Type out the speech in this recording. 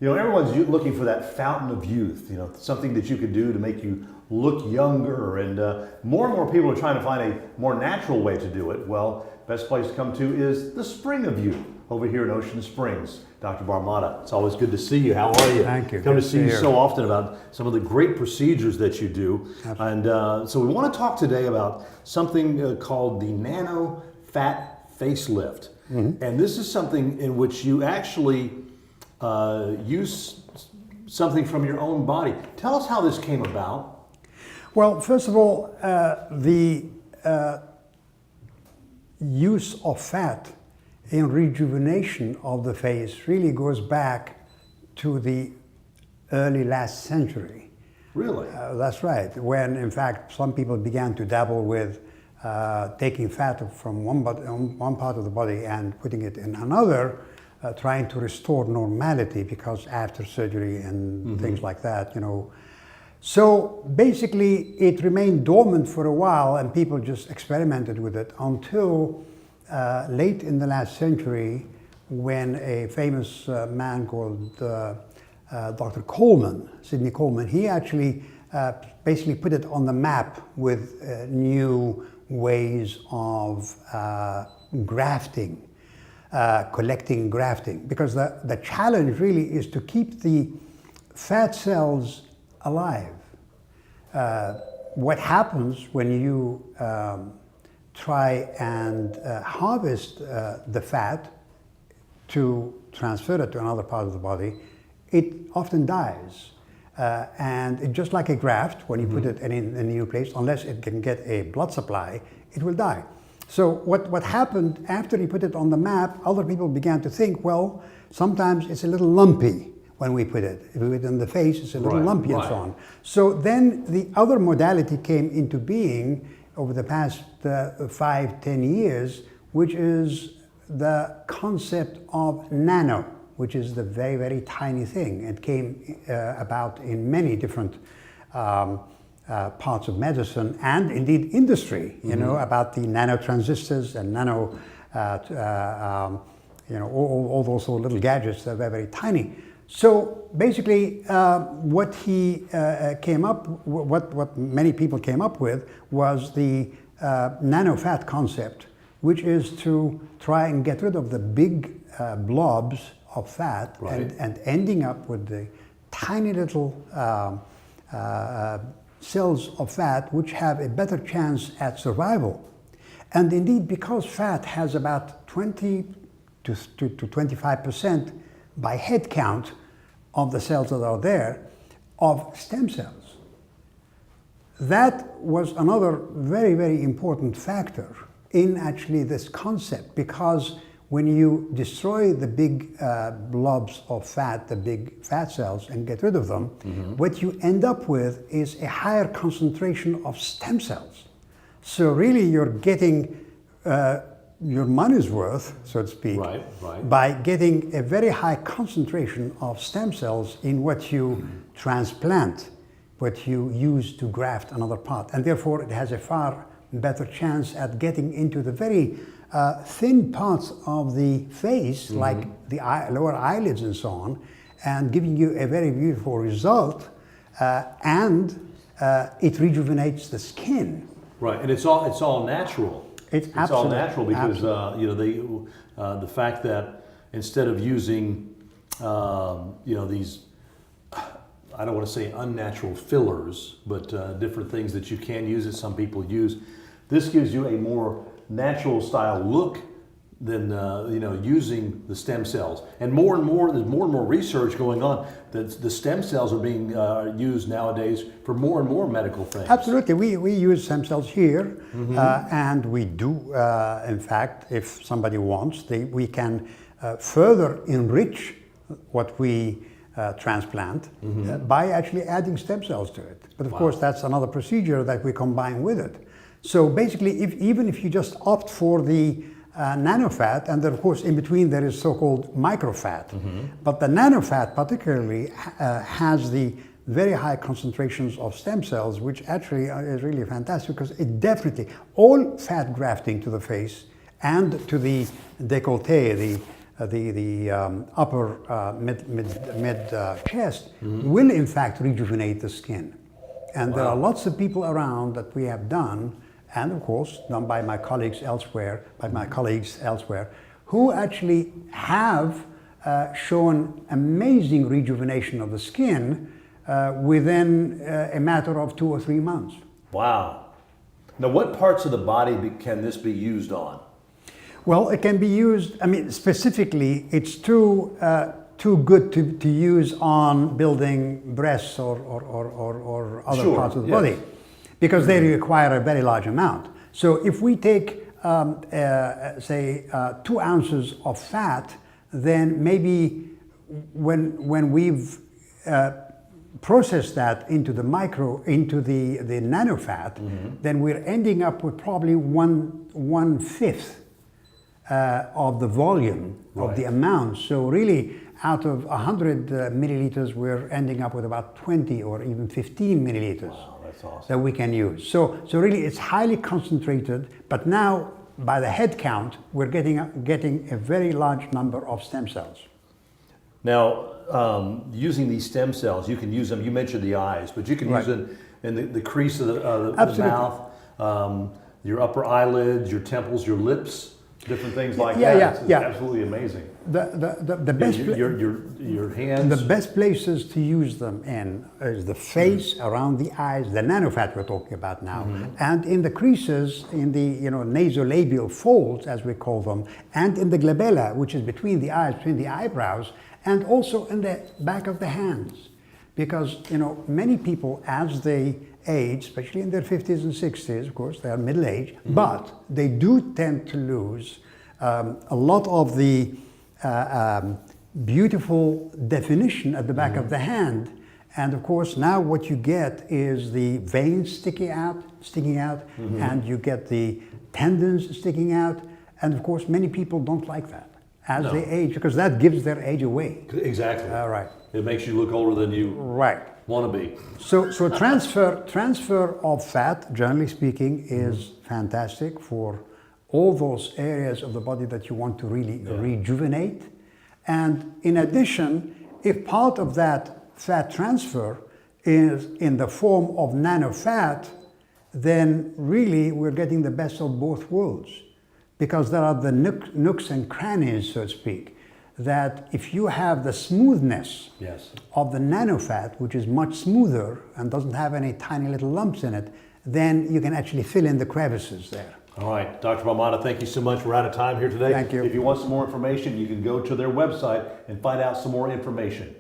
You know, everyone's looking for that fountain of youth, you know, something that you can do to make you look younger, and more people are trying to find a more natural way to do it. Well, best place to come to is the Spring of Youth over here in Ocean Springs. Dr. Barmata, it's always good to see you. How are you? Thank you. Come to see you so often about some of the great procedures that you do. Absolutely. And so we want to talk today about something called the Nano-Fat Facelift. Mm-hmm. And this is something in which you actually use something from your own body. Tell us how this came about. Well, first of all, the use of fat in rejuvenation of the face really goes back to the early last century. Really? That's right. When, in fact, some people began to dabble with taking fat from one part of the body and putting it in another, trying to restore normality, because after surgery and things like that, you know. So basically, it remained dormant for a while, and people just experimented with it until late in the last century, when a famous man called Dr. Coleman, Sidney Coleman, he actually basically put it on the map with new ways of grafting, collecting and grafting, because the challenge really is to keep the fat cells alive. What happens when you try and harvest the fat to transfer it to another part of the body, it often dies. And it, just like a graft, when you put it in a new place, unless it can get a blood supply, it will die. So what happened after he put it on the map, other people began to think, well, sometimes it's a little lumpy when we put it. If we put it in the face, it's a little lumpy and so on. So then the other modality came into being over the past 5-10 years, which is the concept of nano, which is the very, very tiny thing. It came about in many different parts of medicine and indeed industry, you know, about the nanotransistors and nano, you know, all those little gadgets that are very tiny. So basically, what he came up, what many people came up with, was the nano-fat concept, which is to try and get rid of the big blobs of fat, and ending up with the tiny little cells of fat which have a better chance at survival. And indeed, because fat has about 20 to 25% by head count of the cells that are there of stem cells. That was another very, very important factor in actually this concept, because when you destroy the big blobs of fat, the big fat cells, and get rid of them, what you end up with is a higher concentration of stem cells. So really you're getting your money's worth, so to speak, by getting a very high concentration of stem cells in what you transplant, what you use to graft another part. And therefore it has a far better chance at getting into the very thin parts of the face, like the lower eyelids and so on, and giving you a very beautiful result, and it rejuvenates the skin. Right, and it's all natural. It's all natural because you know, the fact that instead of using you know, these, I don't want to say unnatural fillers, but different things that you can use that some people use, this gives you a more natural style look than you know, using the stem cells. And more and more, there's more and more research going on that the stem cells are being used nowadays for more and more medical things. Absolutely, we use stem cells here, and we do, in fact, if somebody wants, we can further enrich what we transplant by actually adding stem cells to it. But of course, that's another procedure that we combine with it. So basically, even if you just opt for the nano-fat, and then of course in between there is so-called micro-fat, but the nano-fat particularly has the very high concentrations of stem cells, which actually is really fantastic, because it definitely, all fat grafting to the face and to the décolleté, upper mid chest will in fact rejuvenate the skin. And there are lots of people around that we have done, and of course done by my colleagues elsewhere, who actually have shown amazing rejuvenation of the skin within a matter of 2 or 3 months. Wow. Now, what parts of the body can this be used on? Well, it can be used, I mean, specifically, it's too good to use on building breasts or other parts of the body, because they require a very large amount. So if we take, say, 2 ounces of fat, then maybe when we've processed that into the nano-fat, then we're ending up with probably one fifth of the volume of the amount. So really, out of 100 milliliters, we're ending up with about 20 or even 15 milliliters. Wow, that's awesome. That we can use. So really, it's highly concentrated. But now, by the head count, we're getting a very large number of stem cells. Now, using these stem cells, you can use them. You mentioned the eyes, but you can use them in the crease of the mouth, your upper eyelids, your temples, your lips. Different things like that. It's absolutely amazing. The best your hands. The best places to use them in is the face, around the eyes, the nano-fat we're talking about now, and in the creases, in the nasolabial folds, as we call them, and in the glabella, which is between the eyes, between the eyebrows, and also in the back of the hands, because many people, as they age, especially in their 50s and 60s, of course, they are middle-aged, but they do tend to lose a lot of the beautiful definition at the back of the hand. And of course, now what you get is the veins sticking out, and you get the tendons sticking out. And of course, many people don't like that as they age, because that gives their age away. Exactly. All right. It makes you look older than you want to be. So transfer of fat, generally speaking, is fantastic for all those areas of the body that you want to really rejuvenate. And in addition, if part of that fat transfer is in the form of nano-fat, then really we're getting the best of both worlds, because there are the nooks and crannies, so to speak, that if you have the smoothness of the nano-fat, which is much smoother and doesn't have any tiny little lumps in it, then you can actually fill in the crevices there. All right, Dr. Balmata, thank you so much. We're out of time here today. Thank you. If you want some more information, you can go to their website and find out some more information.